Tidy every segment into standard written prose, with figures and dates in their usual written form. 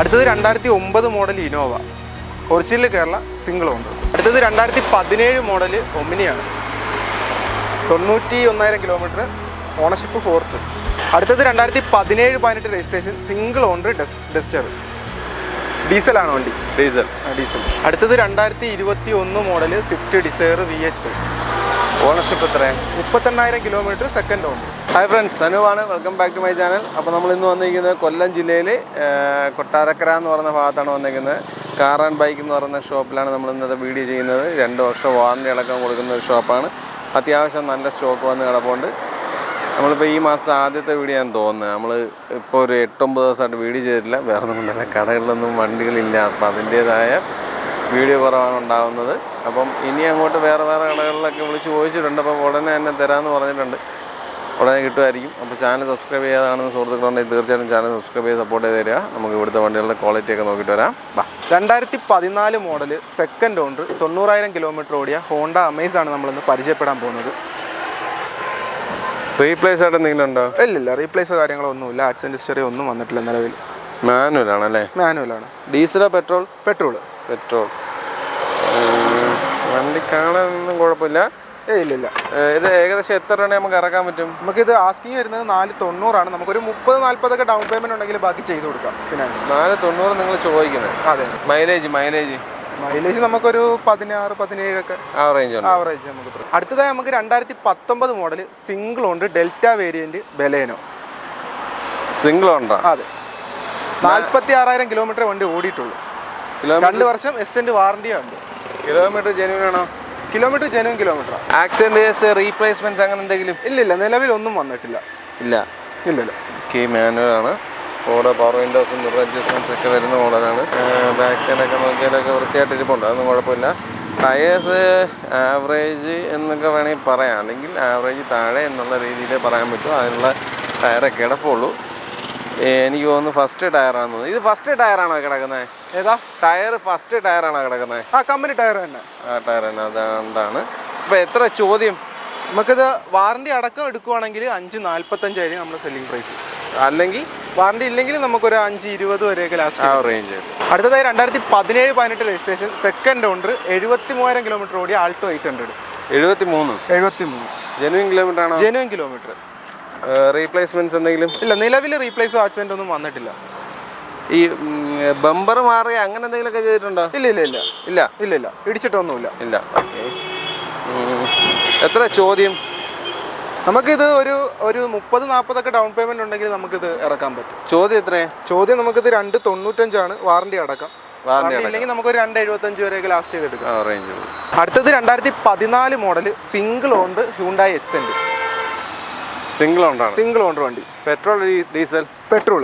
അടുത്തത് 2009 model Innova, original Kerala, single owner. അടുത്തത് 2017 model ഒമിനിയാണ്, 91,000 kilometre, ownership 4th. അടുത്തത് 2017-18 രജിസ്ട്രേഷൻ, സിംഗിൾ ഓണർ, ഡസ്റ്റർ, ഡീസലാണ് വണ്ടി. ഡീസൽ. അടുത്തത് 2021 model Swift Dzire VX, ownership എത്ര? 38,000 kilometre, second owner. Hi friends, സനുവാണ്. Welcome back to my channel. അപ്പോൾ നമ്മൾ ഇന്ന് വന്നിരിക്കുന്നത് കൊല്ലം ജില്ലയിൽ കൊട്ടാരക്കര എന്ന് പറയുന്ന ഭാഗത്താണ് വന്നിരിക്കുന്നത്. കാർ ആൻഡ് ബൈക്ക് എന്ന് പറയുന്ന ഷോപ്പിലാണ് നമ്മൾ ഇന്നത്തെ വീഡിയോ ചെയ്യുന്നത്. 2 വർഷം വാറണ്ടി അടക്കം കൊടുക്കുന്ന ഒരു ഷോപ്പാണ്. അത്യാവശ്യം നല്ല സ്റ്റോക്ക് വന്ന് കിടപ്പുണ്ട്. നമ്മളിപ്പോൾ ഈ മാസം ആദ്യത്തെ വീഡിയോ ഞാൻ തോന്നുന്നത്. നമ്മൾ ഇപ്പോൾ ഒരു 8-9 ദിവസമായിട്ട് വീഡിയോ ചെയ്തിട്ടില്ല. വേറെ ഒന്നും കൊണ്ടല്ല, കടകളിലൊന്നും വണ്ടികളില്ല. അപ്പോൾ അതിൻ്റേതായ വീഡിയോ കുറവാണ് ഉണ്ടാകുന്നത്. അപ്പം ഇനി അങ്ങോട്ട് വേറെ കടകളിലൊക്കെ വിളിച്ച് ചോദിച്ചിട്ടുണ്ട്. അപ്പം ഉടനെ തന്നെ തരാമെന്ന് പറഞ്ഞിട്ടുണ്ട്. ഉടനെ കിട്ടുമായിരിക്കും. അപ്പോൾ ചാനൽ സബ്സ്ക്രൈബ് ചെയ്യാതാണെന്ന് സുഹൃത്തുക്കളുണ്ടെങ്കിൽ തീർച്ചയായിട്ടും ചാനൽ സബ്സ്ക്രൈബ് ചെയ്ത് സപ്പോർട്ട് ചെയ്ത് തരിക. നമുക്ക് ഇവിടുത്തെ വണ്ടികളുടെ ക്വാളിറ്റിയൊക്കെ നോക്കിയിട്ട് വരാം. 2014 മോഡൽ സെക്കൻഡ് ഓണർ, 90,000 കിലോമീറ്റർ ഓടിയ ഹോണ്ട അമേസ് ആണ് നമ്മളിന്ന് പരിചയപ്പെടാൻ പോകുന്നത്. റീപ്ലേസ് ആയിട്ട് എന്തെങ്കിലും ഉണ്ടോ? ഇല്ല, റീപ്ലേസോ കാര്യങ്ങളൊന്നുമില്ല. ആക്സ് ആൻഡ് ഹിസ്റ്ററി ഒന്നും വന്നിട്ടില്ല നിലവിൽ. മാനുവലാണല്ലേ? മാനുവലാണ്. ഡീസലോ പെട്രോൾ? പെട്രോൾ. വണ്ടി കാണാനൊന്നും കുഴപ്പമില്ല. ഇല്ല. ഇത് ഏകദേശം എത്ര രൂപ നമുക്ക് ഇറക്കാൻ പറ്റും? നമുക്കിത് ആസ്കിങ് വരുന്നത് 490 നമുക്കൊരു 30-40 ഡൗൺ പേയ്മെന്റ് ഉണ്ടെങ്കിൽ ബാക്കി ചെയ്ത് കൊടുക്കാം. ഫിനാൻസ് 490 നിങ്ങൾ ചോദിക്കുന്നത്? അതെ. മൈലേജ് നമുക്കൊരു 16-17 ഒക്കെ ആവറേജ് നമുക്ക്. അടുത്തതായി നമുക്ക് 2019 model single owner delta variant Baleno. Single owner? അതെ. 46,000 കിലോമീറ്റർ വണ്ടി ഓടിയിട്ടുള്ളൂ. 2 വർഷം എക്സ്റ്റൻഡ് വാറണ്ടിയാണ്. കിലോമീറ്റർ ജെന്യൂൻ ആണോ? Kilometre genuine kilometre. Accident replacements അങ്ങനെ എന്തെങ്കിലും? ഇല്ല, നിലവിൽ ഒന്നും വന്നിട്ടില്ല. ഇല്ല. മാനുവൽ ആണ്. ഫോർഡ് പവർ വിൻഡോസും മിറർ അഡ്ജസ്റ്റ്മെന്റ്സ് ഒക്കെ വരുന്ന മോഡലാണ്. ബാക്ക് സൈഡൊക്കെ നോക്കിയാലൊക്കെ വൃത്തിയായിട്ട് ഇരിപ്പുണ്ട്. അതൊന്നും കുഴപ്പമില്ല. ടയേഴ്സ് ആവറേജ് എന്നൊക്കെ വേണമെങ്കിൽ പറയാം, അല്ലെങ്കിൽ ആവറേജ് താഴെ എന്നുള്ള രീതിയിൽ പറയാൻ പറ്റും. അതിനുള്ള ടയറൊക്കെ കിടപ്പുള്ളൂ. എനിക്ക് തോന്നുന്നു ഫസ്റ്റ് ടയറാണെന്ന് തോന്നുന്നു. ഇത് ഫസ്റ്റ് ടയറാണോ കിടക്കുന്നത്? ഏതാ ടയർ? ഫസ്റ്റ് ടയറാണോ കിടക്കുന്നത്? കമ്പനി ടയർ തന്നെ. ടയർ തന്നെ. അതുകൊണ്ടാണ്. അപ്പോൾ എത്ര ചോദ്യം? നമുക്കിത് വാറണ്ടി അടക്കം എടുക്കുവാണെങ്കിൽ 545 നമ്മൾ സെല്ലിംഗ് പ്രൈസ്. അല്ലെങ്കിൽ വാറണ്ടി ഇല്ലെങ്കിൽ നമുക്കൊരു 520 വരെയൊക്കെ ലാസ്റ്റ് റേഞ്ച്. അടുത്തതായി 2017-18 രജിസ്ട്രേഷൻ, സെക്കൻഡ് ഓണർ, 73,000 കിലോമീറ്റർ ഓടിയ ആൾട്ടോ 800. 73 ജെന്യൂൻ കിലോമീറ്റർ ആണോ? Genuine kilometre. റീപ്ലേസ്മെന്റ്സ് എന്തെങ്കിലും? ഇല്ല, നിലവിൽ റീപ്ലേസോ ആക്സിഡന്റ് ഒന്നും വന്നിട്ടില്ല. ഈ ബമ്പർ മാറി അങ്ങനെ എന്തെങ്കിലുമൊക്കെ ചെയ്തിട്ടുണ്ടോ? ഇല്ല, ഇടിച്ചിട്ടൊന്നുമില്ല. ഇല്ല. ഓക്കെ. എത്ര ചോദ്യം? നമുക്കിത് ഒരു 30-40 ഡൗൺ പേയ്മെന്റ് ഉണ്ടെങ്കിൽ നമുക്കിത് ഇറക്കാൻ പറ്റും. ചോദ്യം എത്രയാണ്? ചോദ്യം നമുക്കിത് 295 വാറണ്ടി അടക്കം. ഇല്ലെങ്കിൽ നമുക്കൊരു 275 വരെയൊക്കെ ലാസ്റ്റ് ചെയ്തെടുക്കാം. അടുത്തത് 2014 model single owner Hyundai Xcent. Single owner വണ്ടി. Petrol diesel? Petrol.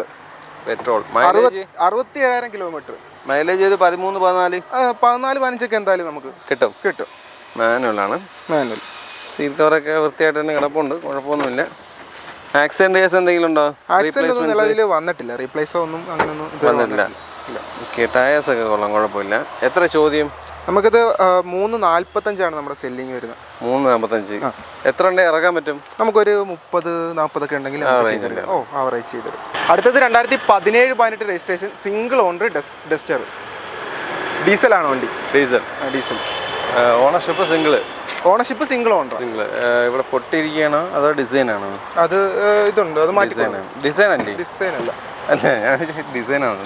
67,000 kilometre. Mileage 13-14-15 ഒക്കെ എന്തായാലും നമുക്ക് കിട്ടും. മാനുവൽ. സീറ്റ് കവറൊക്കെ വൃത്തിയായിട്ട് തന്നെ കിടപ്പുണ്ട്, കുഴപ്പമൊന്നുമില്ല. ആക്സിഡന്റ് കേസ് എന്തെങ്കിലും ഉണ്ടോ? നിലവിൽ വന്നിട്ടില്ല. റീപ്ലേസോ ഒന്നും അങ്ങനെയൊന്നും വന്നിട്ടില്ല. ഓക്കെ. ടയേഴ്സ് ഒക്കെ കൊള്ളാം, കുഴപ്പമില്ല. എത്ര ചോദ്യം? നമുക്കിത് 345 നമ്മുടെ സെല്ലിങ് വരുന്നത്. 345. എത്ര ഉണ്ട് ഇറക്കാൻ പറ്റും? നമുക്കൊരു 30-40 ഒക്കെ ഉണ്ടെങ്കിൽ ആവറേജ് ചെയ്തിടും. അടുത്തത് 2017-18 രജിസ്ട്രേഷൻ, സിംഗിൾ ഓണർ, ഡസ്റ്റർ, ഡീസലാണ് വണ്ടി. ഡീസൽ. Ownership single owner. ഇവിടെ പൊട്ടിയിരിക്കുകയാണോ അതോ ഡിസൈൻ ആണോ? അത് ഇതുണ്ട്, അത് ഡിസൈൻ അല്ലേ? ഡിസൈൻ ആണ്.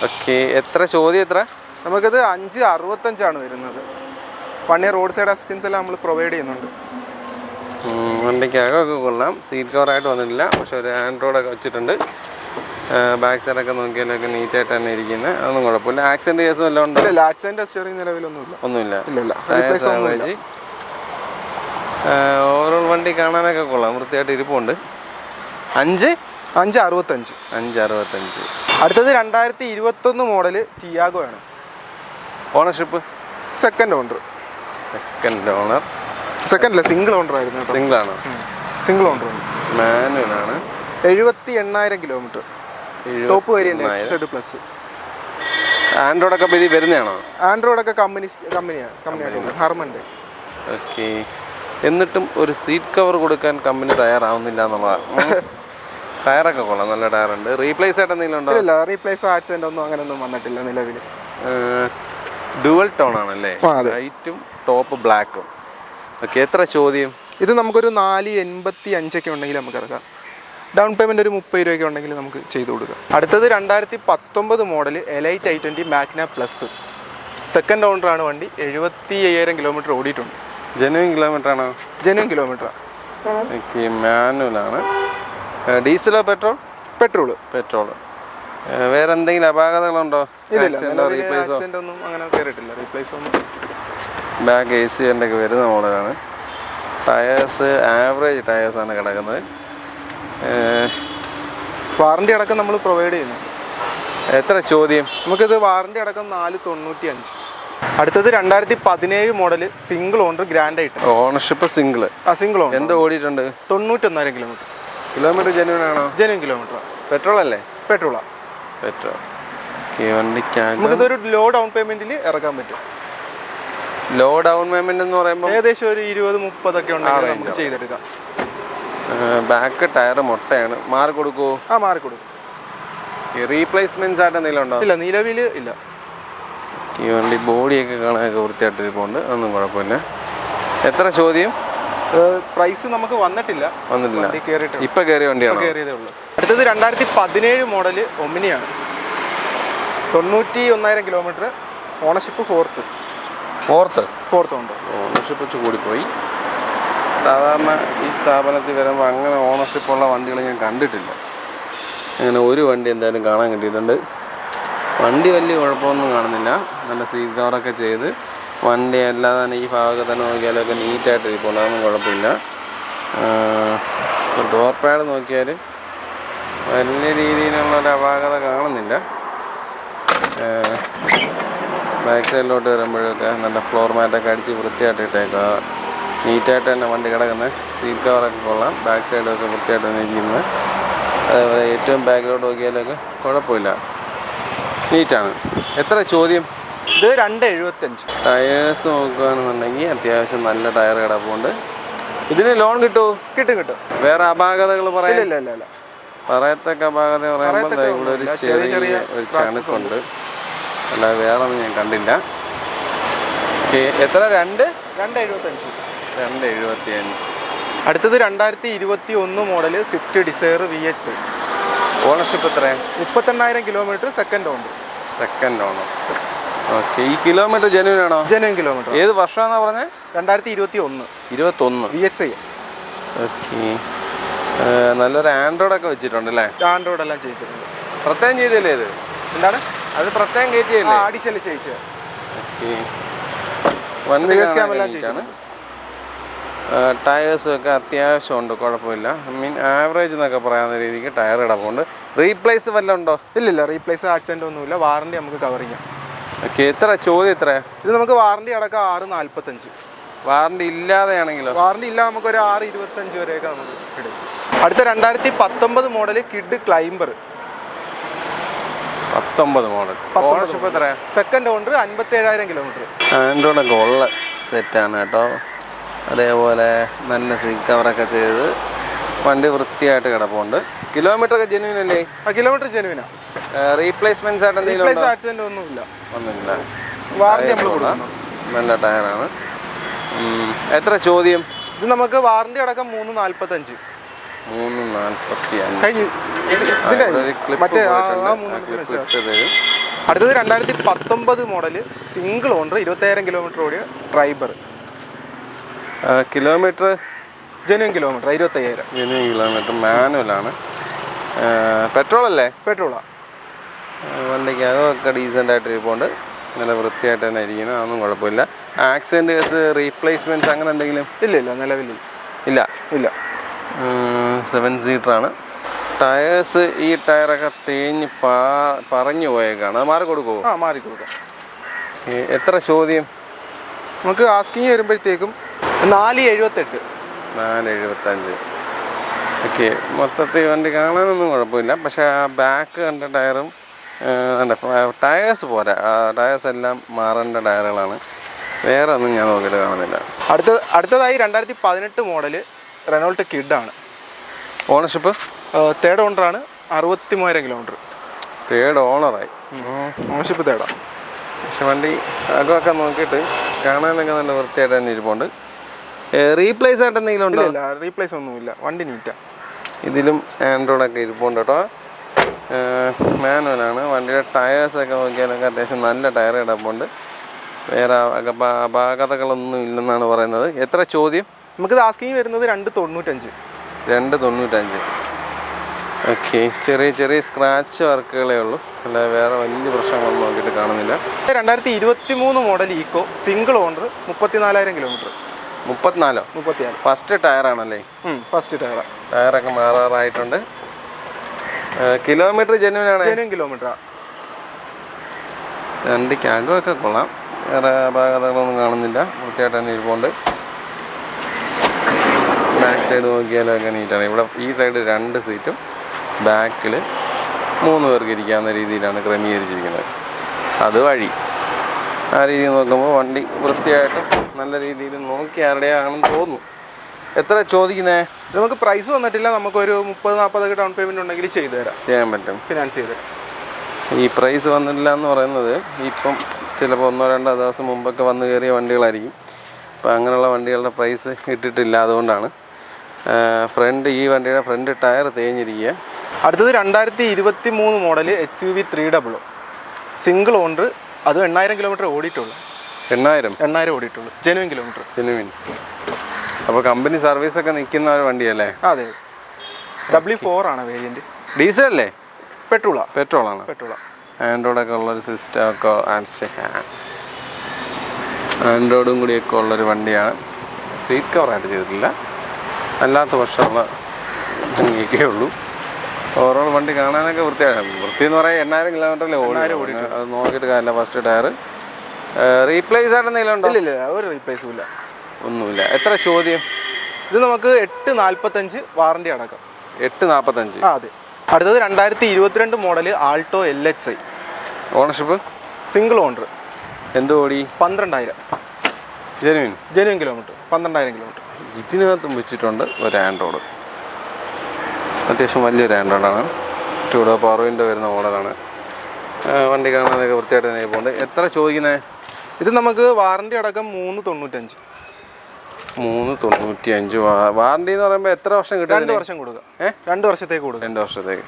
ഓക്കെ. എത്ര ചോദ്യം? എത്ര? നമുക്കത് 565 വരുന്നത്. 1 ഇയർ റോഡ് സൈഡ് അസിസ്റ്റൻസ് എല്ലാം നമ്മൾ പ്രൊവൈഡ് ചെയ്യുന്നുണ്ട്. വണ്ടിക്കകമൊക്കെ കൊള്ളാം. സീറ്റ് കവറായിട്ട് വന്നിട്ടില്ല, പക്ഷെ ഒരു ആൻഡ്രോയിഡൊക്കെ വെച്ചിട്ടുണ്ട്. ബാക്ക് സൈഡൊക്കെ നോക്കിയാലൊക്കെ നീറ്റായിട്ട് തന്നെ ഇരിക്കുന്നത്. അതൊന്നും കുഴപ്പമില്ല. ആക്സിഡന്റ് കേസും എല്ലാം ഉണ്ട്? Accident history നിലവിലൊന്നുമില്ല. ഓവറോൾ വണ്ടി കാണാനൊക്കെ കൊള്ളാം, വൃത്തിയായിട്ട് ഇരിപ്പുണ്ട്. 565. അടുത്തത് 2021 മോഡൽ ടിയാഗോ ആണ്. Ownership? Second owner. Single owner ആയിരുന്നു. Single owner. മാനുവൽ ആണ്. 78,000 kilometre. Top variant plus. Android ഒക്കെ ഇത് വരുന്നതാണോ? ആൻഡ്രോയിഡ് ഒക്കെ കമ്പനിയാണ് ഹർമന്റെ. ഓക്കെ. എന്നിട്ടും ഒരു സീറ്റ് കവർ കൊടുക്കാൻ കമ്പനി തയ്യാറാവുന്നില്ല എന്നുള്ളതാണ്. ടയറൊക്കെ കൊള്ളാം, നല്ല ടയറുണ്ട്. റീപ്ലേസ് ആയിട്ട് എന്തെങ്കിലും ഉണ്ടോ? ഇല്ല, റീപ്ലേസ് ആക്സിഡൻ്റ് ഒന്നും അങ്ങനെയൊന്നും വന്നിട്ടില്ല നിലവിൽ. ഡുവൽ ടോൺ ആണല്ലേ, വൈറ്റും ടോപ്പ് ബ്ലാക്കും. ഓക്കെ, എത്ര ചോദ്യം? ഇത് നമുക്കൊരു 485 ഉണ്ടെങ്കിൽ നമുക്ക് ഇറക്കാം. ഡൗൺ പേയ്മെൻറ്റ് ഒരു 30 രൂപയൊക്കെ ഉണ്ടെങ്കിൽ നമുക്ക് ചെയ്ത് കൊടുക്കാം. അടുത്തത് 2019 model Elite i20 Magna plus. Second ഓണറാണ് വണ്ടി. 75,000 കിലോമീറ്റർ ഓടിയിട്ടുണ്ട്. ജെനുവിൻ കിലോമീറ്റർ ആണോ? ജെനുവിൻ കിലോമീറ്ററാണ്. ഓക്കെ, മാനുവലാണ്. ഡീസലോ പെട്രോൾ? പെട്രോൾ. വേറെ എന്തെങ്കിലും അപാകതകളുണ്ടോ? ആക്സിഡൻ്റ് ഒന്നും അങ്ങനെ കയറിയിട്ടില്ല. റീപ്ലേസ് ഒന്നും. ബാക്ക് AC ഒക്കെ വരുന്ന മോഡലാണ്. ടയേഴ്സ് ആവറേജ് ടയേഴ്സാണ് കിടക്കുന്നത്. വാറണ്ടി അടക്കം നമ്മൾ പ്രൊവൈഡ് ചെയ്യുന്നു. എത്ര ചോദ്യം? നമുക്കിത് വാറണ്ടി അടക്കം 495. അടുത്തത് 2017 മോഡൽ സിംഗിൾ ഓണർ ഗ്രാൻഡ് ആയിട്ട്. Ownership single owner. എന്ത് ഓടിയിട്ടുണ്ട്? 91,000 കിലോമീറ്റർ. കിലോമീറ്റർ ജെനുവിൻ ആണോ? Genuine kilometre. പെട്രോൾ അല്ലേ? പെട്രോളാണ്. പെട്രോൾ. വണ്ടിക്കാണ് നമുക്കിതൊരു ലോ ഡൗൺ പേയ്മെന്റിൽ ഇറക്കാൻ പറ്റും. ലോ ഡൗൺ പേയ്മെന്റ് എന്ന് പറയുമ്പോൾ ഏകദേശം ഒരു 20-30 ഒക്കെ ഉണ്ടെങ്കിൽ നമുക്ക് ചെയ്തെടുക്കാം. ബാക്ക് ടയർ മുട്ടയാണ്, മാറി കൊടുക്കുമോ? മാറി കൊടുക്കും. റീപ്ലേസ്മെന്റ്സ് ആയിട്ട് എന്തെങ്കിലും ഉണ്ടോ? ഇല്ല, നിലവിൽ ഇല്ല. ഈ വണ്ടി ബോഡിയൊക്കെ കാണാനൊക്കെ വൃത്തിയായിട്ടിരിപ്പുണ്ട്, ഒന്നും കുഴപ്പമില്ല. എത്ര ചോദ്യം? പ്രൈസ് നമുക്ക് വന്നിട്ടില്ല. ഇപ്പൊ കയറിയ വണ്ടിയാണ്. അടുത്തത് 2017 മോഡൽ ഒമിനിയാണ്. 91,000 കിലോമീറ്റർ. ഓണർഷിപ്പ് ഫോർത്ത് ഉണ്ട്. ഓണർഷിപ്പ് വെച്ച് കൂടിപ്പോയി. സാധാരണ ഈ സ്ഥാപനത്തിൽ വരുമ്പോൾ അങ്ങനെ ഓണർഷിപ്പുള്ള വണ്ടികൾ ഞാൻ കണ്ടിട്ടില്ല. അങ്ങനെ ഒരു വണ്ടി എന്തായാലും കാണാൻ കിട്ടിയിട്ടുണ്ട്. വണ്ടി വലിയ കുഴപ്പമൊന്നും കാണുന്നില്ല. നല്ല സീറ്റ് കവറൊക്കെ ചെയ്ത് വണ്ടി അല്ലാതെ തന്നെ ഈ ഭാഗത്ത് തന്നെ നോക്കിയാലൊക്കെ നീറ്റായിട്ട് ഇരിപ്പോൾ, അതൊന്നും കുഴപ്പമില്ല. ഡോർ പാഡ് നോക്കിയാൽ വലിയ രീതിയിലുള്ളൊരു അപാകത കാണുന്നില്ല. ബാക്ക് സൈഡിലോട്ട് വരുമ്പോഴൊക്കെ നല്ല ഫ്ലോർ മാറ്റൊക്കെ അടിച്ച് വൃത്തിയായിട്ട് ഇട്ടേക്കുക. നീറ്റായിട്ട് തന്നെ വണ്ടി കിടക്കുന്നത്. സീറ്റ് കവറൊക്കെ കൊള്ളാം. ബാക്ക് സൈഡൊക്കെ വൃത്തിയായിട്ട് തന്നെ ഇരിക്കുന്നത്. അതേപോലെ ഏറ്റവും ബാക്കിലോട്ട് നോക്കിയാലൊക്കെ കുഴപ്പമില്ല, നീറ്റാണ്. എത്ര ചോദ്യം? ഇത് 275. ടയേഴ്സ് നോക്കുകയാണെന്നുണ്ടെങ്കിൽ അത്യാവശ്യം നല്ല ടയർ കിടപ്പുണ്ട്. ഇതിന് ലോൺ കിട്ടുമോ? കിട്ടും. വേറെ അപാകതകൾ പറയാൻ? ഇല്ല. പറയത്തക്ക അപാകത പറയുമ്പോൾ ഇവിടെ ഒരു ചെറിയ ഒരു ചണുക്കുണ്ട്, അല്ലാതെ വേറെ ഒന്നും ഞാൻ കണ്ടില്ല. ഓക്കെ, എത്ര? 275. അടുത്തത് 2021 model Swift Dzire VX. Ownership എത്ര? 38,000 കിലോമീറ്റർ. Second owner. ഓക്കെ, ഈ കിലോമീറ്റർ ജെനുവിൻ ആണോ? Genuine kilometre. ഏത് വർഷമാണെന്നാ പറഞ്ഞത്? 2021 VX. ഓക്കെ, നല്ലൊരു ആൻഡ്രോയിഡ് ഒക്കെ വെച്ചിട്ടുണ്ട് അല്ലേ? ആൻഡ്രോയിഡ് എല്ലാം ചെയ്യിച്ചിട്ടുണ്ട്. പ്രത്യേകം ചെയ്തില്ലേ? ഇത് എന്താണ്? അത് പ്രത്യേകം കയറ്റിയല്ലേ? അഡീഷണൽ ചെയ്യിച്ചത്. ഓക്കെ, വണ്ടി ആണ്. ടയേഴ്സും ഒക്കെ അത്യാവശ്യമുണ്ട്, കുഴപ്പമില്ല. ആവറേജ് എന്നൊക്കെ പറയാവുന്ന രീതിക്ക് ടയർ കിടപ്പുണ്ട്. റീപ്ലേസ് വല്ലതും ഉണ്ടോ? ഇല്ല, റീപ്ലേസ് ആക്സിഡൻ്റ് ഒന്നുമില്ല. വാറണ്ടി നമുക്ക് കവർ ചെയ്യാം. ഓക്കെ, എത്ര ചോദ്യം? എത്ര? ഇത് നമുക്ക് വാറണ്ടി അടക്കം 645. വാറണ്ടി ഇല്ലാതെയാണെങ്കിലോ? വാറണ്ടി ഇല്ല, നമുക്കൊരു 625 വരെയൊക്കെ നമുക്ക് എടുക്കും. അടുത്ത 2019 model Kwid Climber. 19 model. Ownership എത്ര? Second owner. 57,000 കിലോമീറ്റർ. ആൻഡ്രോയിഡൊക്കെ ഉള്ള സെറ്റാണ് കേട്ടോ. അതേപോലെ നല്ല സീറ്റ് കവറൊക്കെ ചെയ്ത് വണ്ടി വൃത്തിയായിട്ട് കിടപ്പുണ്ട്. കിലോമീറ്റർ ഒക്കെ ജെനുവിൻ അല്ലേ? കിലോമീറ്റർ ജെനുവിനാണ്. റീപ്ലേസ്മെന്റ്സ് ആയിട്ട് എന്തെങ്കിലും ആക്സിഡന്റ് ഒന്നുമില്ല. നല്ല ടയറാണ്. എത്ര ചോദ്യം? ഇത് നമുക്ക് വാറണ്ടി അടക്കം 345. അടുത്തത് 2019 മോഡൽ സിംഗിൾ ഓണർ 20,000 കിലോമീറ്റർ ഓടിയ Triber. Kilometre genuine kilometre 25,000. Genuine kilometre. മാനുവലാണ്. പെട്രോൾ അല്ലേ? പെട്രോളാണ്. വണ്ടിക്കകമൊക്കെ ഡീസൻ്റ് ആയിട്ട് ഇരിപ്പുണ്ട്, നല്ല വൃത്തിയായിട്ട് തന്നെ ഇരിക്കുന്നു, അതൊന്നും കുഴപ്പമില്ല. ആക്സിഡൻറ്റ് കേസ്, റീപ്ലേസ്മെൻറ്റ്സ് അങ്ങനെ എന്തെങ്കിലും? ഇല്ല, നിലവിലില്ല. ഇല്ല. 7 സീറ്ററാണ്. ടയേഴ്സ് ഈ ടയറൊക്കെ തേഞ്ഞ് പറഞ്ഞു പോയേക്കാണ്, അത് മാറി കൊടുക്കുമോ? മാറി കൊടുക്കാം. എത്ര ചോദ്യം? നമുക്ക് ആസ്കിങ് വരുമ്പോഴത്തേക്കും 478. 475. ഓക്കെ, മൊത്തത്തിൽ വണ്ടി കാണാനൊന്നും കുഴപ്പമില്ല. പക്ഷേ ആ ബാക്ക് കണ്ട ടയറും ടയേഴ്സ് പോരാ. ടയേഴ്സ് എല്ലാം മാറേണ്ട ടയറുകളാണ്, വേറെ ഒന്നും ഞാൻ നോക്കിയിട്ട് കാണുന്നില്ല. അടുത്തതായി 2018 മോഡൽ റെനോൾട്ട് കിഡാണ്. ഓണർഷിപ്പ് തേർഡ് ഓണറാണ്, 63,000 കിലോമീറ്റർ. തേർഡ് ഓണറായി, ഓണർഷിപ്പ് തേർഡാണ്. പക്ഷെ വണ്ടി അകമൊക്കെ നോക്കിയിട്ട് കാണാനൊക്കെ നല്ല വൃത്തിയായിട്ട് തന്നെ ഇരിപ്പുണ്ട്. റീപ്ലേസ് ആയിട്ട് എന്തെങ്കിലും ഉണ്ടോ? ഇല്ല, റീപ്ലേസ് ഒന്നുമില്ല, വണ്ടി നീറ്റാണ്. ഇതിലും ആൻഡ്രോയിഡൊക്കെ ഇരിപ്പുണ്ട് കേട്ടോ. മാനുവലാണ്. വണ്ടിയുടെ ടയേഴ്സൊക്കെ നോക്കിയാലൊക്കെ അത്യാവശ്യം നല്ല ടയർ കിടപ്പുണ്ട്. വേറെ അപാകതകളൊന്നും ഇല്ലെന്നാണ് പറയുന്നത്. എത്ര ചോദ്യം? നമുക്കിത് ആസ്കിങ് വരുന്നത് 295. 295. ഓക്കെ. ചെറിയ ചെറിയ സ്ക്രാച്ച് വർക്കുകളേ ഉള്ളൂ, അല്ലാതെ വേറെ വലിയ പ്രശ്നങ്ങളൊന്നും നോക്കിയിട്ട് കാണുന്നില്ല. 2023 model Eeco, single owner, 34,000 kilometre. 34. First ടയറാണല്ലേ? ഫസ്റ്റ് ടയറാണ്. ടയറൊക്കെ മാറാറായിട്ടുണ്ട്. കിലോമീറ്റർ ജെന്യൂൻ കിലോമീറ്ററാണ്. വണ്ടിക്ക് അകമൊക്കെ കൊള്ളാം, വേറെ അപാകതകളൊന്നും കാണുന്നില്ല, വൃത്തിയായിട്ട് തന്നെ ഇരിപ്പുണ്ട്. ബാക്ക് സൈഡ് നോക്കിയാലൊക്കെ നീറ്റാണ്. ഇവിടെ ഈ സൈഡ് 2 സീറ്റും ബാക്കിൽ 3 പേർക്ക് ഇരിക്കാവുന്ന രീതിയിലാണ് ക്രമീകരിച്ചിരിക്കുന്നത്. അതുവഴി ആ രീതിയിൽ നോക്കുമ്പോൾ വണ്ടി വൃത്തിയായിട്ടും നല്ല രീതിയിൽ നോക്കി ആരുടെയാണെന്ന് തോന്നുന്നു. എത്ര ചോദിക്കുന്നേ? നമുക്ക് പ്രൈസ് വന്നിട്ടില്ല, നമുക്കൊരു 30-40 ഡൗൺ പേയ്മെൻറ്റ് ഉണ്ടെങ്കിൽ ചെയ്യാൻ പറ്റും, ഫിനാൻസ് ചെയ്ത് തരാം. ഈ പ്രൈസ് വന്നിട്ടില്ല എന്ന് പറയുന്നത് ഇപ്പം ചിലപ്പോൾ 1-2 ദിവസം മുമ്പൊക്കെ വന്ന് കയറിയ വണ്ടികളായിരിക്കും. അപ്പോൾ അങ്ങനെയുള്ള വണ്ടികളുടെ പ്രൈസ് ഇട്ടിട്ടില്ല, അതുകൊണ്ടാണ്. ഈ വണ്ടിയുടെ ഫ്രണ്ട് ടയർ തേഞ്ഞിരിക്കുക. അടുത്തത് 2023 മോഡൽ XUV 300, സിംഗിൾ ഓണർ, അത് 8,000 കിലോമീറ്റർ ഓടിയിട്ടുള്ളൂ. 8,000 ഓടിയിട്ടുള്ളൂ, ജെനുവിൻ കിലോമീറ്റർ. അപ്പോൾ കമ്പനി സർവീസൊക്കെ നിൽക്കുന്ന ഒരു വണ്ടിയല്ലേ? അതെ. W4 ആണ് വേരിയൻറ്റ്. ഡീസൽ അല്ലേ? പെട്രോളാണ്. ആൻഡ്രോയിഡൊക്കെ ഉള്ളൊരു സിസ്റ്റം ഒക്കെ ആൻഡ്രോയിഡും കൂടിയൊക്കെ ഉള്ളൊരു വണ്ടിയാണ്. സീറ്റ് കവറായിട്ട് ചെയ്തിട്ടില്ല, അല്ലാത്ത വർഷമുള്ള ഭംഗിയൊക്കെ ഉള്ളൂ. ഓവറോൾ വണ്ടി കാണാനൊക്കെ വൃത്തി എന്ന് പറയാൻ 8,000 കിലോമീറ്ററിൽ ഓടി. അത് നോക്കിയിട്ട് കാര്യമില്ല. ഫസ്റ്റ് ടയർ റീപ്ലേസ് ആയിട്ട് എന്തെങ്കിലും ഉണ്ടോ? ഇല്ല, ഒരു റീപ്ലേസും ഇല്ല, ഒന്നുമില്ല. എത്ര ചോദ്യം? ഇത് നമുക്ക് 845 വാറണ്ടി അടക്കം. 845. അതെ. അടുത്തത് 2022 model Alto LXi, ownership single owner. എന്ത് ഓടി? 12,000. Genuine kilometre, 12,000 kilometre. ഇതിനകത്തും വെച്ചിട്ടുണ്ട് ഒരു ആൻഡ്രോയിഡ്, അത്യാവശ്യം വലിയൊരു ആൻഡ്രോയിഡാണ്. 2 ഡോർ പവർ വിൻഡോ വരുന്ന മോഡലാണ്. വണ്ടി കാണാനൊക്കെ വൃത്തിയായിട്ട് തന്നെ പോകുന്നുണ്ട്. എത്ര ചോദിക്കുന്നത്? ഇത് നമുക്ക് വാറണ്ടി അടക്കം 395. 395. വാറണ്ടി എന്ന് പറയുമ്പോൾ എത്ര വർഷം കിട്ടും? 2 വർഷം കൊടുക്കുക. 2 വർഷത്തേക്ക് കൊടുക്കുക. 2 വർഷത്തേക്ക്.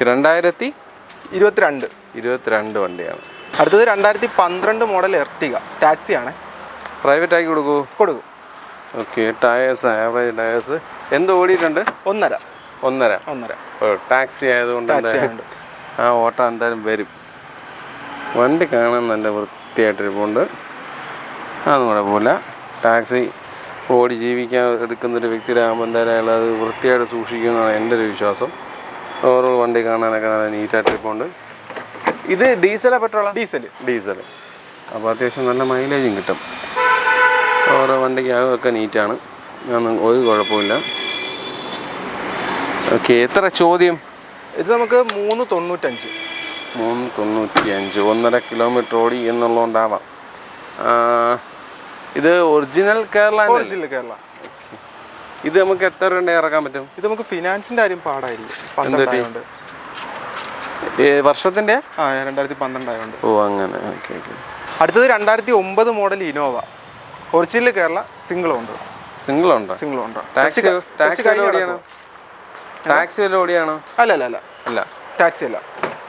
2022 വണ്ടിയാണ്. അടുത്തത് 2012 മോഡൽ എർട്ടിക, ടാക്സി ആണ്. പ്രൈവറ്റ് ആക്കി കൊടുക്കും. ഓക്കെ. Tyres, average tyres. എന്ത് ഓടിയിട്ടുണ്ട്? 1.5. ടാക്സി ആയതുകൊണ്ട് ആ ഓട്ടം എന്തായാലും വരും. വണ്ടി കാണാൻ നല്ല വൃത്തിയായിട്ടിരിപ്പുണ്ട്, അതൊന്നും കുഴപ്പമില്ല. ടാക്സി ഓടി ജീവിക്കാൻ എടുക്കുന്നൊരു വ്യക്തിയുടെ ആകുമ്പോൾ എന്തായാലും അയാൾ അത് വൃത്തിയായിട്ട് സൂക്ഷിക്കുമെന്നാണ് എൻ്റെ ഒരു വിശ്വാസം. ഓവറോൾ വണ്ടി കാണാനൊക്കെ നല്ല നീറ്റായിട്ടിരിപ്പുണ്ട്. ഇത് ഡീസലാ പെട്രോളാ? ഡീസൽ. അപ്പോൾ അത്യാവശ്യം നല്ല മൈലേജും കിട്ടും. ഓരോ വണ്ടിക്ക് അകമൊക്കെ നീറ്റാണ്, ഒരു കുഴപ്പമില്ല. ഓക്കെ. എത്ര ചോദ്യം? ഇത് നമുക്ക് 395. 1.5 കിലോമീറ്റർ ഓടി എന്നുള്ളതുകൊണ്ടാവാം. ഇത് ഒറിജിനൽ കേരള. ഇത് നമുക്ക് എത്ര രൂപ ഇറക്കാൻ പറ്റും? ഇത് നമുക്ക് ഫിനാൻസിൻ്റെ കാര്യം പാടായിരിക്കും. വർഷത്തിൻ്റെ 2012 ആയതുകൊണ്ട്. ഓ അങ്ങനെ. ഓക്കെ. അടുത്തത് 2009 model Innova, original Kerala, single owner. Taxi വല്ല ഓടിയാണോ? അല്ല, ടാക്സി അല്ല,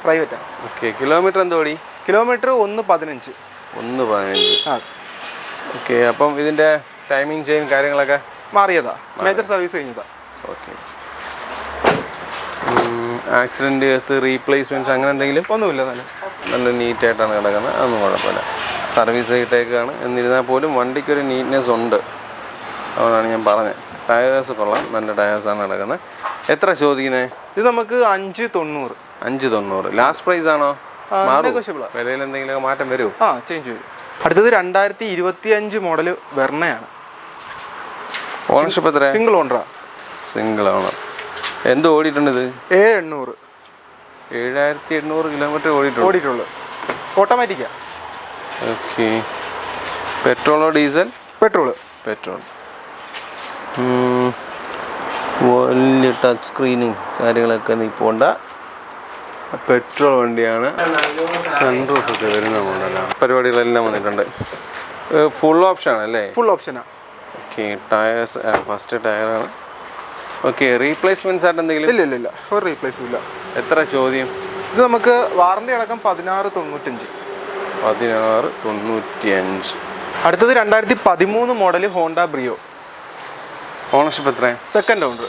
പ്രൈവറ്റാണ്. ഓക്കെ. കിലോമീറ്റർ എന്ത് ഓടി? കിലോമീറ്റർ 1.15. ഓക്കെ. അപ്പം ഇതിൻ്റെ ടൈമിംഗ് ചെയിൻ കാര്യങ്ങളൊക്കെ മാറിയതാ, മേജർ സർവീസ് കഴിഞ്ഞതാ. ഓക്കെ. ആക്സിഡൻറ്റ് കേസ്, റീപ്ലേസ്മെൻറ്റ്സ് അങ്ങനെ എന്തെങ്കിലും? ഒന്നുമില്ല, നല്ല നീറ്റായിട്ടാണ് കിടക്കുന്നത്, അതൊന്നും കുഴപ്പമില്ല. സർവീസ് ചെയ്തിട്ടേക്കാണ്. എന്നിരുന്നാൽ പോലും വണ്ടിക്കൊരു നീറ്റ്നെസ് ഉണ്ട്, അതുകൊണ്ടാണ് ഞാൻ പറഞ്ഞത്. ടയേഴ്സ് കൊള്ളാം, നല്ല ടയേഴ്സാണ് കിടക്കുന്നത്. എത്ര ചോദിക്കുന്നത്? ഇത് നമുക്ക് 590. 590. ലാസ്റ്റ് പ്രൈസ് ആണോ? വിലയിൽ എന്തെങ്കിലും മാറ്റം വരുമോ? ചേഞ്ച് വരും. അടുത്തത് 2025 മോഡൽ വെർണയാണ്. ഓണർഷിപ്പ് എത്ര? Single owner. എന്ത് ഓടിയിട്ടുണ്ട്? ഇത് 7,800. 7,800 കിലോമീറ്റർ ഓടിയിട്ടുള്ളൂ. ഓട്ടോമാറ്റിക്കാ. ഓക്കെ. പെട്രോളോ ഡീസൽ? പെട്രോൾ. വലിയ ടച്ച് സ്ക്രീനും കാര്യങ്ങളൊക്കെ നിൽപ്പുണ്ട. പെട്രോൾ വണ്ടിയാണ്. സൺറൂഫ് ഒക്കെ വരുന്നുണ്ടല്ലോ. പരിപാടികളെല്ലാം വന്നിട്ടുണ്ട്. ഫുൾ ഓപ്ഷൻ അല്ലേ? ഫുൾ ഓപ്ഷനാണ്. ഓക്കെ. ടയേഴ്സ് ഫസ്റ്റ് ടയറാണ്. ഓക്കെ. റീപ്ലേസ്മെൻറ്റ്സ് ആയിട്ട് എന്തെങ്കിലും? ഇല്ല, ഒരു റീപ്ലേസും ഇല്ല. എത്ര ചോദ്യം? ഇത് നമുക്ക് വാറണ്ടി അടക്കം 1695. 1695. അടുത്തത് 2013 മോഡൽ ഹോണ്ട ബ്രിയോ. ഓണർഷിപ്പ് എത്ര? Second owner.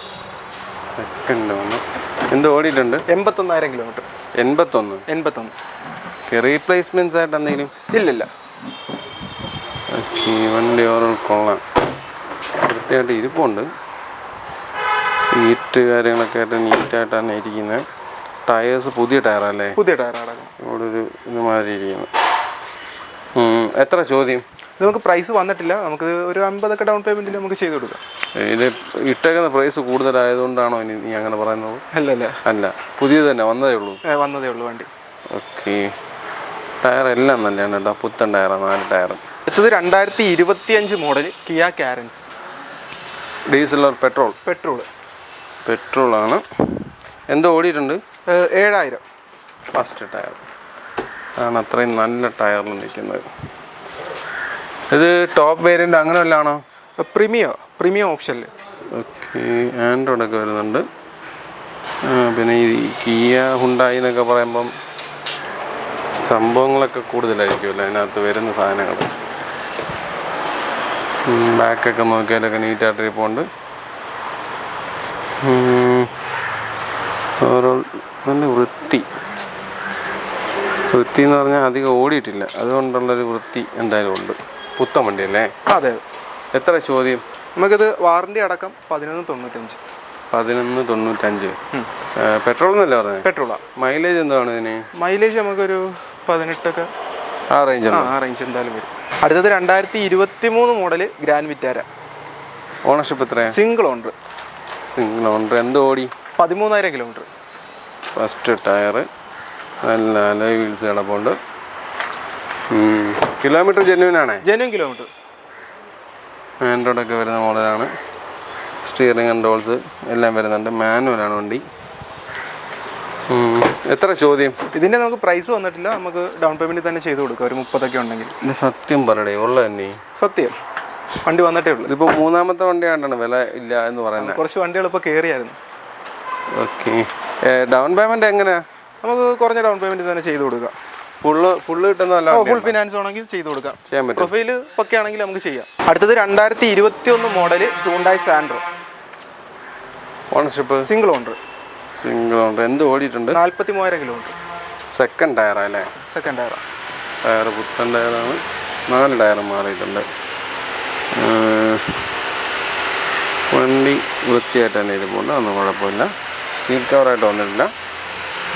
എന്ത് ഓടിയിട്ടുണ്ട്? 81,000 കിലോമീറ്റർ. 81. റീപ്ലേസ്മെൻറ്റ്സ് ആയിട്ട് എന്തെങ്കിലും? ഇല്ല. ഓക്കെ. വണ്ടി ഓരോ കൊള്ളാം, കൃത്യമായിട്ട് ഇരിപ്പുണ്ട്. സീറ്റ് കാര്യങ്ങളൊക്കെ ആയിട്ട് നീറ്റായിട്ടാണ് ഇരിക്കുന്നത്. ടയേഴ്സ് പുതിയ ടയറല്ലേ? പുതിയ ടയറാണ്. ഇവിടെ ഒരു ഇതുമാതിരി ഇരിക്കുന്നു. എത്ര ചോദ്യം? നമുക്ക് പ്രൈസ് വന്നിട്ടില്ല. നമുക്ക് ഒരു 50 ഡൗൺ പേയ്മെൻറ്റിൽ നമുക്ക് ചെയ്ത് കൊടുക്കാം. ഇത് ഇട്ടേക്കുന്ന പ്രൈസ് കൂടുതലായതുകൊണ്ടാണോ നീ അങ്ങനെ പറയുന്നത്? അല്ല, പുതിയത് തന്നെ വന്നതേ ഉള്ളൂ വണ്ടി. ഓക്കെ. ടയർ എല്ലാം നല്ലതാണ് കേട്ടോ, പുത്തൻ ടയറാണ്, 4 ടയർ. അടുത്തത് 2025 model Kia Carens. Diesel or petrol? പെട്രോളാണ്. എന്തോ ഓടിയിട്ടുണ്ട്? 7000. ഫസ്റ്റ് ടയർ ആണ്. അത്രയും നല്ല ടയറിൽ നിൽക്കുന്നത്. ഇത് ടോപ്പ് വേരിയൻ്റ് അങ്ങനെ വല്ലതാണോ? പ്രീമിയം ഓപ്ഷനിൽ. ഓക്കെ. ആൻഡ്രോയിഡൊക്കെ വരുന്നുണ്ട്. പിന്നെ ഈ കിയ ഹുണ്ടായി എന്നൊക്കെ പറയുമ്പം സംഭവങ്ങളൊക്കെ കൂടുതലായിരിക്കുമല്ലോ അതിനകത്ത് വരുന്ന സാധനങ്ങൾ. ബാക്കൊക്കെ നോക്കിയാലൊക്കെ നീറ്റായിട്ട് ഇരിപ്പുണ്ട്. ഓരോ നല്ല വൃത്തി എന്ന് പറഞ്ഞാൽ അധികം ഓടിയിട്ടില്ല, അതുകൊണ്ടുള്ളൊരു വൃത്തി എന്തായാലും ഉണ്ട്. പുത്തൻ വണ്ടിയല്ലേ? അതെ. എത്ര ചോദ്യം? നമുക്കിത് വാറണ്ടി അടക്കം 1195. 1195. പെട്രോൾ എന്നല്ലേ പറഞ്ഞത്? പെട്രോളാണ്. മൈലേജ് എന്താണ് ഇതിന്? മൈലേജ് നമുക്കൊരു 18 ആ റേഞ്ച് എന്തായാലും വരും. അടുത്തത് 2023 മോഡൽ ഗ്രാൻഡ് വിറ്റാര. ഓണർഷിപ്പ് എത്രയാണ്? Single owner. എന്ത് ഓടി? 13,000 കിലോമീറ്റർ. ഫസ്റ്റ് ടയർ, നല്ല അലോയ് വീൽസ് കിടപ്പുണ്ട്. Kilometre genuine kilometre. ആൻഡ്രോയിഡൊക്കെ വരുന്ന മോഡലാണ്. സ്റ്റിയറിംഗ് കൺട്രോൾസ് എല്ലാം വരുന്നുണ്ട്. മാനുവലാണ് വണ്ടി. എത്ര ചോദ്യം? ഇതിൻ്റെ നമുക്ക് പ്രൈസ് വന്നിട്ടില്ല. നമുക്ക് ഡൗൺ പേയ്മെൻറ്റ് തന്നെ ചെയ്ത് കൊടുക്കാം, ഒരു 30 ഉണ്ടെങ്കിൽ. സത്യം പറയടേ, ഉള്ള തന്നെ സത്യം. വണ്ടി വന്നിട്ടേ ഉള്ളൂ. ഇതിപ്പോൾ 3ാമത്തെ വണ്ടിയാണ്ടാണ് വില ഇല്ല എന്ന് പറയുന്നത്. കുറച്ച് വണ്ടികൾ ഇപ്പോൾ കയറിയായിരുന്നു. ഓക്കെ. ഡൗൺ പേയ്മെൻറ്റ് എങ്ങനെയാണ്? നമുക്ക് കുറഞ്ഞ ഡൗൺ പേയ്മെൻറ്റ് തന്നെ ചെയ്ത് കൊടുക്കാം. ഫുള്ള് കിട്ടുന്നതല്ല? ഫുൾ ഫിനാൻസ് ആണെങ്കിൽ ചെയ്ത് കൊടുക്കാം. ചെയ്യാൻ പറ്റും. പ്രൊഫൈൽ ഒക്കെ ആണെങ്കിൽ നമുക്ക് ചെയ്യാം. അടുത്തത് 2021 model Hyundai Santro. Ownership? Single owner. എന്ത് ഓടിയിട്ടുണ്ട്? 43,000 കിലോമീറ്റർ. സെക്കൻഡ് ടയറല്ലേ? സെക്കൻഡ് ടയറാണ്. ടയർ പുത്തൻ ടയറാണ്. 4 ടയർ മാറിയിട്ടുണ്ട്. വണ്ടി വൃത്തിയായിട്ട് തന്നെ ഇരിപ്പുണ്ട്, ഒന്നും കുഴപ്പമില്ല. സീറ്റ് കവറായിട്ട് വന്നിട്ടില്ല.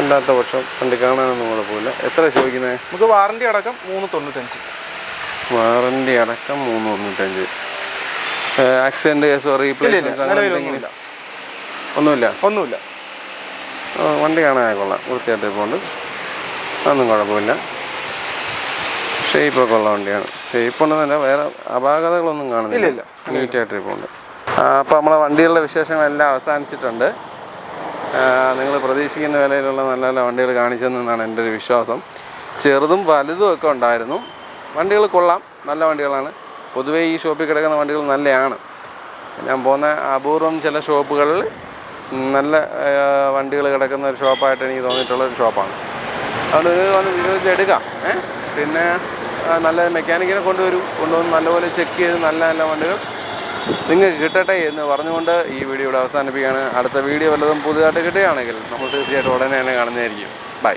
അല്ലാത്ത പക്ഷം വണ്ടി കാണാനൊന്നും കുഴപ്പമില്ല. എത്ര ചോദിക്കുന്നത്? നമുക്ക് വാറണ്ടി അടക്കം 395. വാറണ്ടി അടക്കം 395. ആക്സിഡൻറ്റ് കേസോ റീപ്ലേസ്മെൻറ്റ് ഒന്നുമില്ല. വണ്ടി കാണാൻ കൊള്ളാം, വൃത്തിയായിട്ട് ഇരിപ്പുണ്ട്, അതൊന്നും കുഴപ്പമില്ല. ഷേപ്പൊക്കെ ഉള്ള വണ്ടിയാണ്. ഷേപ്പുണ്ടെന്നല്ല, വേറെ അപാകതകളൊന്നും കാണുന്നില്ല, നീറ്റായിട്ട് ഇരിപ്പുണ്ട്. അപ്പോൾ നമ്മളെ വണ്ടികളുടെ വിശേഷങ്ങളെല്ലാം അവസാനിച്ചിട്ടുണ്ട്. നിങ്ങൾ പ്രതീക്ഷിക്കുന്ന വിലയിലുള്ള നല്ല നല്ല വണ്ടികൾ കാണിച്ചതെന്നാണ് എൻ്റെ ഒരു വിശ്വാസം. ചെറുതും വലുതും ഒക്കെ ഉണ്ടായിരുന്നു. വണ്ടികൾ കൊള്ളാം, നല്ല വണ്ടികളാണ്. പൊതുവേ ഈ ഷോപ്പിൽ കിടക്കുന്ന വണ്ടികൾ നല്ലതാണ്. ഞാൻ പോകുന്ന അപൂർവം ചില ഷോപ്പുകളിൽ നല്ല വണ്ടികൾ കിടക്കുന്ന ഒരു ഷോപ്പായിട്ട് എനിക്ക് തോന്നിയിട്ടുള്ളൊരു ഷോപ്പാണ്. അതുകൊണ്ട് വന്ന് വിനിയോഗിച്ചെടുക്കാം. പിന്നെ നല്ല മെക്കാനിക്കിനെ കൊണ്ടുവന്ന് നല്ലപോലെ ചെക്ക് ചെയ്ത് നല്ല നല്ല വണ്ടികൾ നിങ്ങൾക്ക് കിട്ടട്ടെ എന്ന് പറഞ്ഞുകൊണ്ട് ഈ വീഡിയോ ഇവിടെ അവസാനിപ്പിക്കുകയാണ്. അടുത്ത വീഡിയോ വല്ലതും പുതുതായിട്ട് കിട്ടുകയാണെങ്കിൽ നമ്മൾ തീർച്ചയായിട്ടും ഉടനെ തന്നെ കാണുന്നതായിരിക്കും. ബൈ.